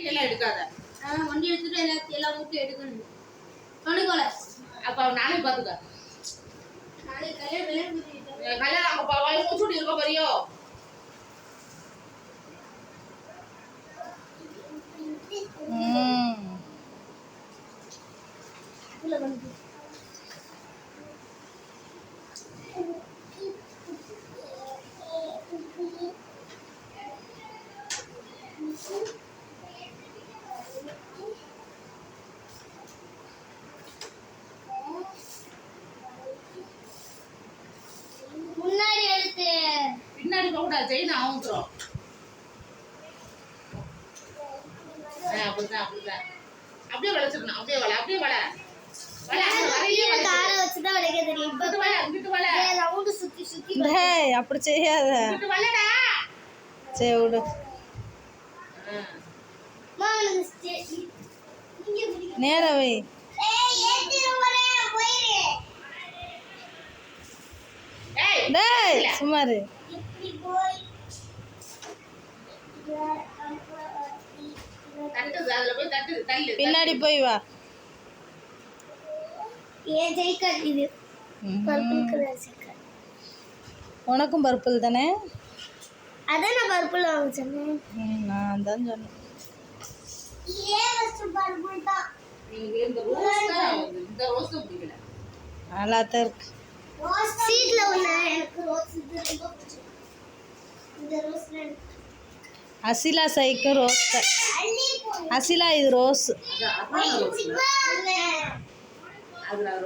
எல்லாம் எடுக்காத. வண்டி எடுத்துட்டு எல்லா மூட்டையும் எடுக்கணும். கணுக்கோல அப்ப நானே பாத்துக்க. நாளைக்கு கல்யாணம் கல்யாணம் அங்க போய் மூச்சுட்டு இருக்க போறியோ? முன்னாடி எடுத்து பின்னாடி போக கூடாது, செயின் ஆகுறோம். அப்படிதான் அப்படிதான் அப்படியே வளைச்சிடணும். அப்படியே வள அப்படியே வள அப்படி செய்யாத. சரி விடு. நேரவை சுமாரு. பின்னாடி போய் வா. உனக்கும் பர்பிள் தானே? அதான் நான் பர்பிள் வாங்க சொன்னேன். நான் தான் சொன்னேன். நல்லா தான் இருக்கு. சீட்ல ஒண்ணு எனக்கு ரோஸ் இது ரொம்ப பிடிச்சது. இந்த ரோஸ்ல அசிலா சைக்கு ரோஸ். அசிலா இது ரோஸ்.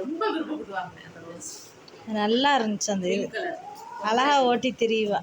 ரொம்ப விருப்பப்படுவாங்க அந்த ரோஸ். நல்லா இருந்துச்சு அந்த இது. அழகா ஓட்டி திரிவா.